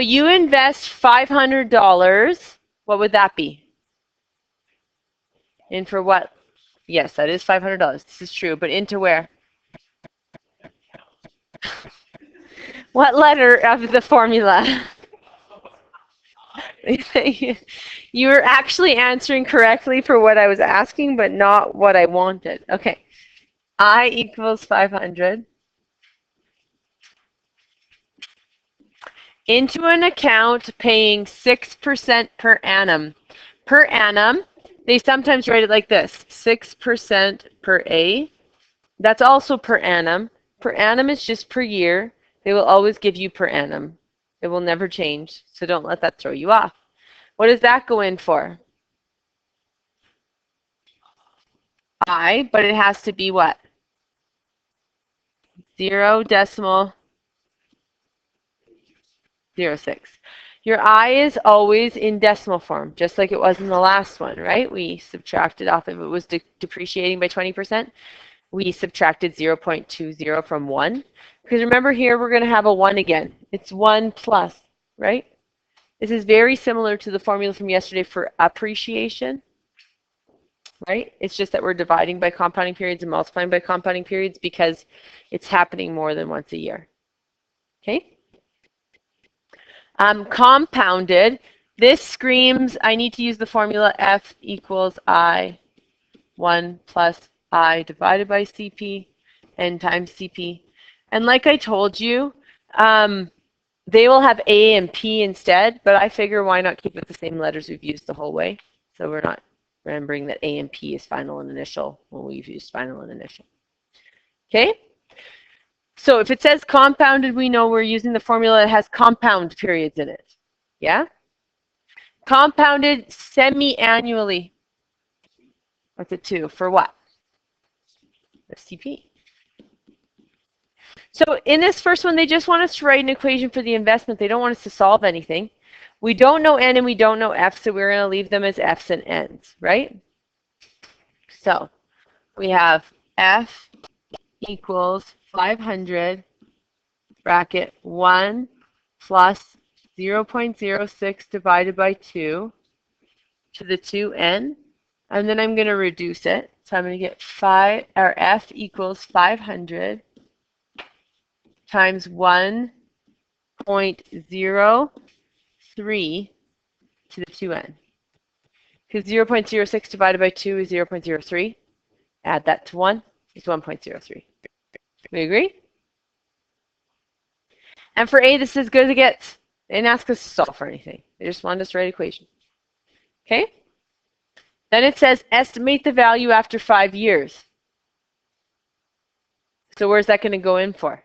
you invest $500. What would that be? In for what? Yes, that is $500. This is true, but into where? What letter of the formula? You were actually answering correctly for what I was asking, but not what I wanted. Okay. I equals 500 into an account paying 6% per annum. Per annum, they sometimes write it like this, 6% per A. That's also per annum. Per annum is just per year. They will always give you per annum. It will never change, so don't let that throw you off. What does that go in for? I, but it has to be what? 0.06. Your I is always in decimal form, just like it was in the last one, right? We subtracted off if it was depreciating by 20%. We subtracted 0.20 from 1. Because remember here, we're going to have a 1 again. It's 1 plus, right? This is very similar to the formula from yesterday for appreciation, right? It's just that we're dividing by compounding periods and multiplying by compounding periods because it's happening more than once a year. Okay? Compounded, this screams I need to use the formula F equals I 1 plus I divided by CP n times CP. And like I told you, they will have A and P instead, but I figure why not keep it the same letters we've used the whole way. So we're not remembering that A and P is final and initial when we've used final and initial. Okay? So if it says compounded, we know we're using the formula that has compound periods in it. Yeah? Compounded semi-annually. What's it to? For what? The CP. So in this first one, they just want us to write an equation for the investment. They don't want us to solve anything. We don't know N and we don't know F, so we're going to leave them as F's and N's, right? So we have F equals 500 bracket 1 plus 0.06 divided by 2 to the 2n. And then I'm going to reduce it. So I'm going to get F equals 500 times 1.03 to the 2n. Because 0.06 divided by 2 is 0.03. Add that to 1 is 1.03. We agree? And for A, this is as good as it gets. They didn't ask us to solve for anything. They just wanted us to write an equation. Okay? Then it says estimate the value after 5 years. So where's that going to go in for?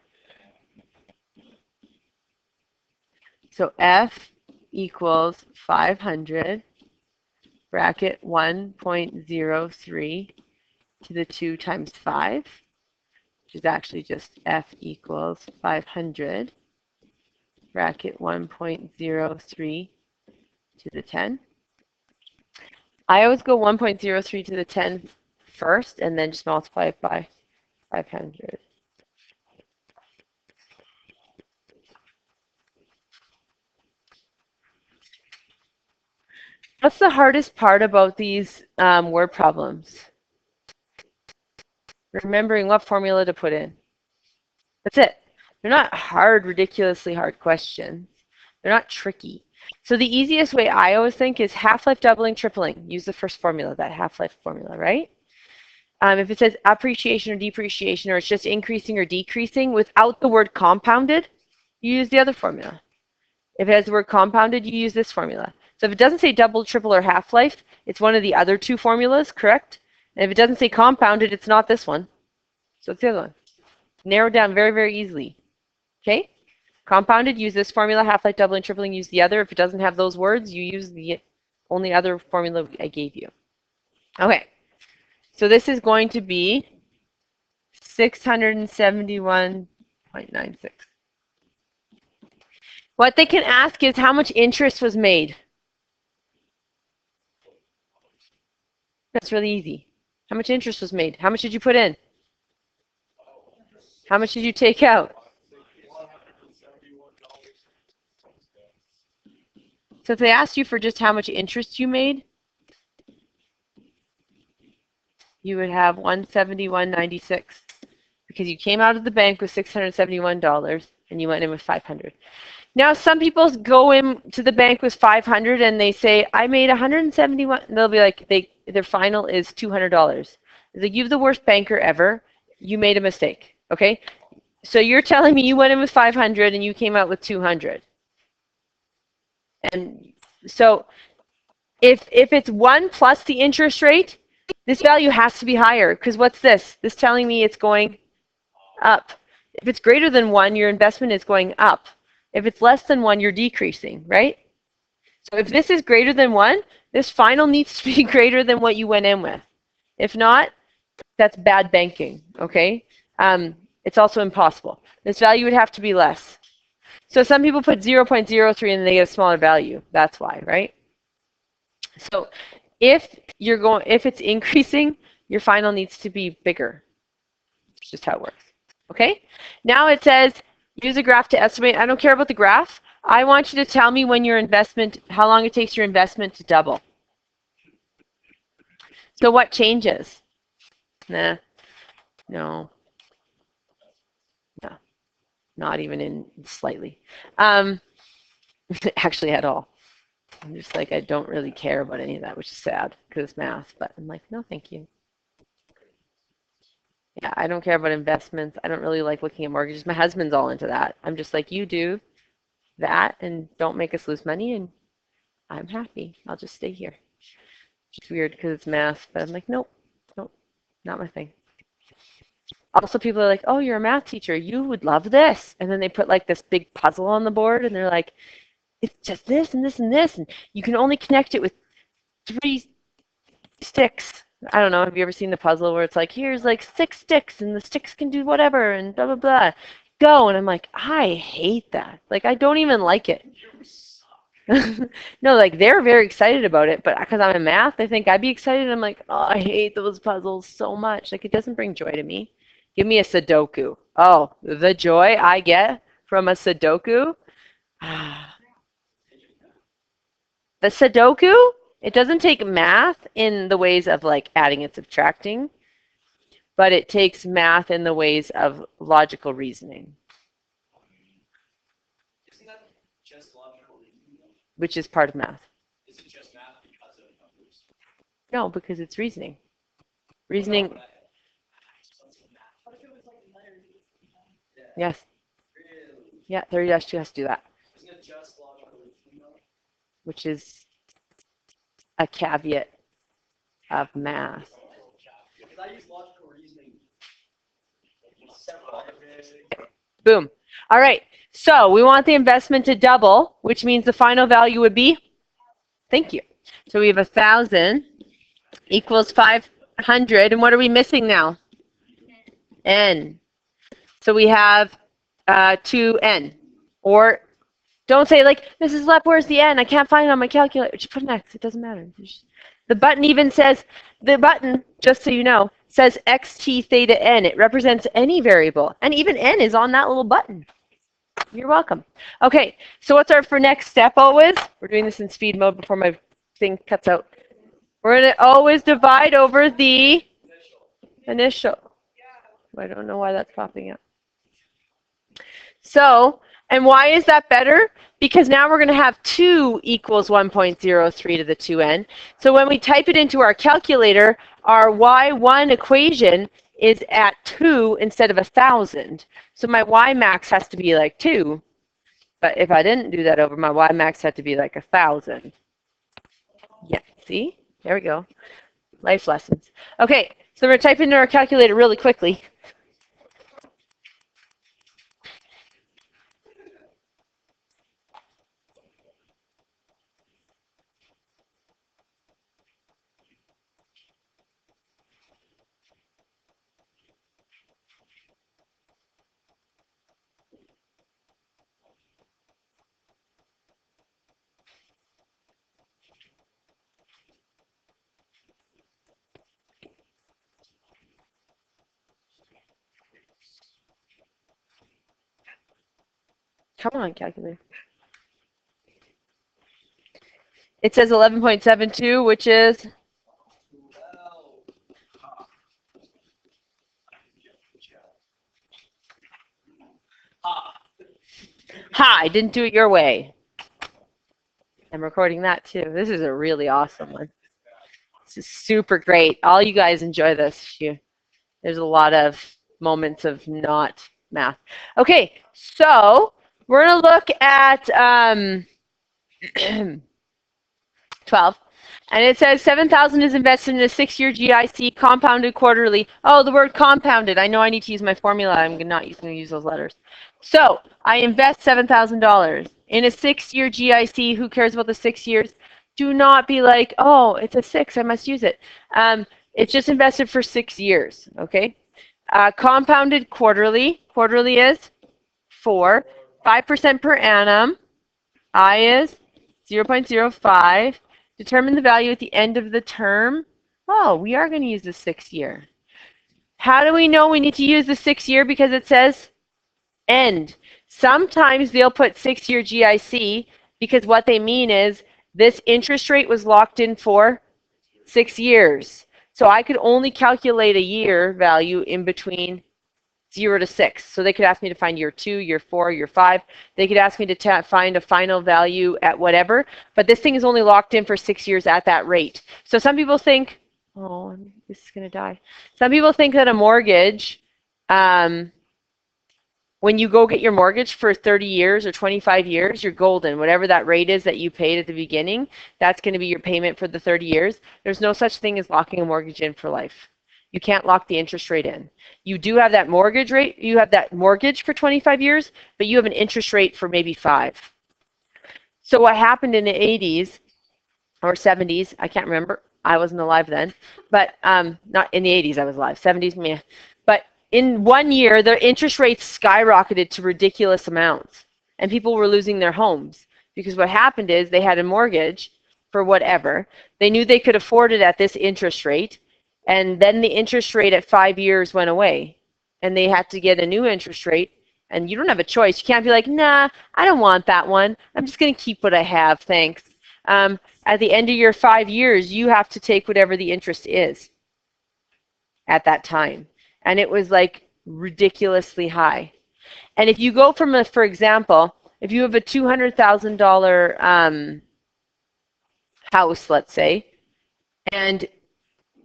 So F equals 500 bracket 1.03 to the 2 times 5, which is actually just F equals 500 bracket 1.03 to the 10. I always go 1.03 to the 10 first and then just multiply it by 500. What's the hardest part about these word problems? Remembering what formula to put in. That's it. They're not hard, ridiculously hard questions. They're not tricky. So the easiest way I always think is half-life doubling, tripling. Use the first formula, that half-life formula, right? If it says appreciation or depreciation, or it's just increasing or decreasing without the word compounded, you use the other formula. If it has the word compounded, you use this formula. So if it doesn't say double, triple, or half-life, it's one of the other two formulas, correct? And if it doesn't say compounded, it's not this one. So it's the other one. Narrowed down very, very easily. Okay? Compounded, use this formula. Half-life, doubling, tripling, use the other. If it doesn't have those words, you use the only other formula I gave you. Okay. So this is going to be 671.96. What they can ask is how much interest was made. That's really easy. How much interest was made? How much did you put in? How much did you take out? So if they asked you for just how much interest you made, you would have 171.96 because you came out of the bank with $671 and you went in with 500. Now some people go in to the bank with 500 and they say I made 171. They'll be like their final is $200. Like, you're the worst banker ever. You made a mistake. Okay, so you're telling me you went in with 500 and you came out with 200. And so if it's 1 plus the interest rate, this value has to be higher because what's this? This telling me it's going up. If it's greater than 1, your investment is going up. If it's less than 1, you're decreasing, right? So if this is greater than 1, this final needs to be greater than what you went in with. If not, that's bad banking, okay? It's also impossible. This value would have to be less. So some people put 0.03 and they get a smaller value. That's why, right? So if it's increasing, your final needs to be bigger. It's just how it works. Okay? Now it says use a graph to estimate. I don't care about the graph. I want you to tell me when your investment, how long it takes your investment to double. So what changes? Nah, no, not even in slightly. Actually at all. I'm just like, I don't really care about any of that, which is sad because it's math, but I'm like, no, thank you. Yeah, I don't care about investments. I don't really like looking at mortgages. My husband's all into that. I'm just like, you do that and don't make us lose money and I'm happy. I'll just stay here. It's weird because it's math, but I'm like, nope, nope, not my thing. Also, people are like, oh, you're a math teacher. You would love this. And then they put like this big puzzle on the board and they're like, it's just this and this and this. And you can only connect it with 3 sticks. I don't know. Have you ever seen the puzzle where it's like, here's like 6 sticks and the sticks can do whatever and blah, blah, blah. Go. And I'm like, I hate that. Like, I don't even like it. No, like they're very excited about it, but because I'm in math, I think I'd be excited. I'm like, oh, I hate those puzzles so much. Like, it doesn't bring joy to me. Give me a Sudoku. Oh, the joy I get from a Sudoku. The Sudoku, it doesn't take math in the ways of like adding and subtracting, but it takes math in the ways of logical reasoning. Isn't that just logical reasoning? Which is part of math. Is it just math because of numbers? No, because it's reasoning. Reasoning. Yes. Yeah, 30-2 has to do that. Isn't it just logical reasoning? Which is a caveat of math. Because I use logical reasoning. Boom. All right. So we want the investment to double, which means the final value would be, thank you. So we have 1,000 equals 500. And what are we missing now? N. So we have 2N. Or don't say like, Mrs. Lepp, where's the N? I can't find it on my calculator. Just put an X. It doesn't matter. The button even says, the button, just so you know, says xt theta n. It represents any variable. And even n is on that little button. You're welcome. Okay, so what's our for next step always? We're doing this in speed mode before my thing cuts out. We're going to always divide over the initial. I don't know why that's popping up. So, and why is that better? Because now we're going to have 2 equals 1.03 to the 2n. So when we type it into our calculator, our y1 equation is at 2 instead of 1,000. So my y max has to be like 2. But if I didn't do that over, my y max had to be like 1,000. Yeah, see? There we go. Life lessons. Okay, so we're going to type into our calculator really quickly. Come on, calculator. It says 11.72, which is I didn't do it your way. I'm recording that too. This is a really awesome one. This is super great. All you guys enjoy this. There's a lot of moments of not math. Okay, so we're going to look at 12. And it says 7,000 is invested in a 6-year GIC compounded quarterly. Oh, the word compounded. I know I need to use my formula. I'm not going to use those letters. So I invest $7,000 in a 6-year GIC. Who cares about the 6 years? Do not be like, oh, it's a 6. I must use it. It's just invested for 6 years. Okay. Compounded quarterly. Quarterly is 4. 5% per annum. I is 0.05. Determine the value at the end of the term. Oh, we are going to use the 6 year. How do we know we need to use the 6 year? Because it says end. Sometimes they'll put 6-year GIC because what they mean is this interest rate was locked in for 6 years. So I could only calculate a year value in between 0 to 6. So they could ask me to find year 2, year 4, year 5. They could ask me to find a final value at whatever. But this thing is only locked in for 6 years at that rate. So some people think, oh, this is going to die. Some people think that a mortgage, when you go get your mortgage for 30 years or 25 years, you're golden. Whatever that rate is that you paid at the beginning, that's going to be your payment for the 30 years. There's no such thing as locking a mortgage in for life. You can't lock the interest rate in. You do have that mortgage rate. You have that mortgage for 25 years, but you have an interest rate for maybe 5. So what happened in the 80s or 70s, I can't remember. I wasn't alive then, but not in the 80s I was alive, 70s, meh. But in 1 year, their interest rates skyrocketed to ridiculous amounts, and people were losing their homes because what happened is they had a mortgage for whatever. They knew they could afford it at this interest rate, and then the interest rate at 5 years went away, and they had to get a new interest rate, and you don't have a choice. You can't be like, nah, I don't want that one. I'm just going to keep what I have, thanks. At the end of your 5 years, you have to take whatever the interest is at that time. And it was like ridiculously high. And if you go from for example, if you have a $200,000 house, let's say, and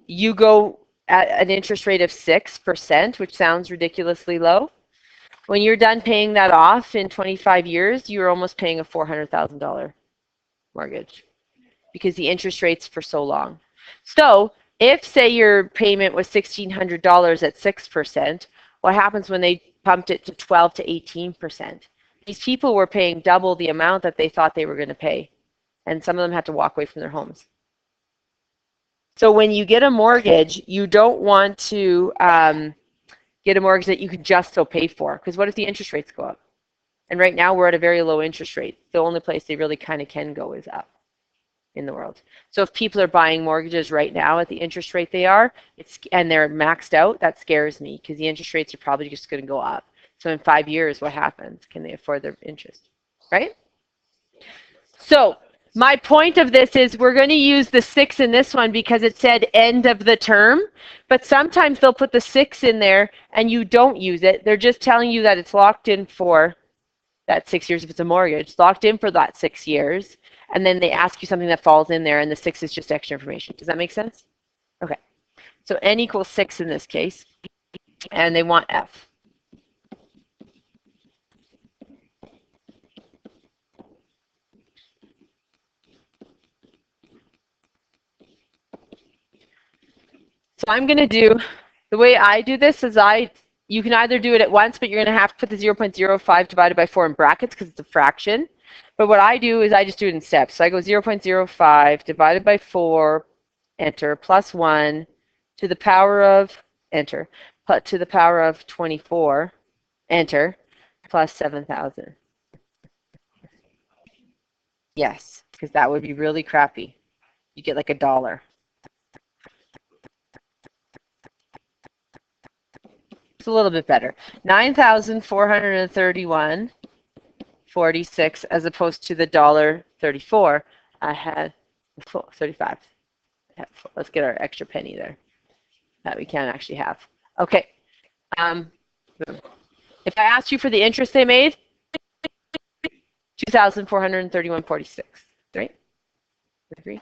you go at an interest rate of 6%, which sounds ridiculously low, when you're done paying that off in 25 years, you're almost paying a $400,000 mortgage because the interest rate's for so long. So if, say, your payment was $1,600 at 6%, what happens when they pumped it to 12 to 18%? These people were paying double the amount that they thought they were going to pay, and some of them had to walk away from their homes. So when you get a mortgage, you don't want to get a mortgage that you can just so pay for, because what if the interest rates go up? And right now we're at a very low interest rate. The only place they really kind of can go is up in the world. So if people are buying mortgages right now at the interest rate they are, and they're maxed out, that scares me because the interest rates are probably just going to go up. So in 5 years, what happens? Can they afford their interest, right? So my point of this is we're going to use the 6 in this one because it said end of the term, but sometimes they'll put the 6 in there and you don't use it. They're just telling you that it's locked in for that 6 years if it's a mortgage, locked in for that 6 years, and then they ask you something that falls in there and the 6 is just extra information. Does that make sense? Okay. So n equals 6 in this case, and they want f. So I'm going to do, the way I do this is you can either do it at once, but you're going to have to put the 0.05 divided by 4 in brackets because it's a fraction. But what I do is I just do it in steps. So I go 0.05 divided by 4, enter, plus 1 to the power of, enter, to the power of 24, enter, plus 7,000. Yes, because that would be really crappy. You get like $1. It's a little bit better. 9,431.46 as opposed to the $1.34 I had. Full, 35. Let's get our extra penny there that we can actually have. Okay. If I asked you for the interest they made, 2,431.46, right? Agree?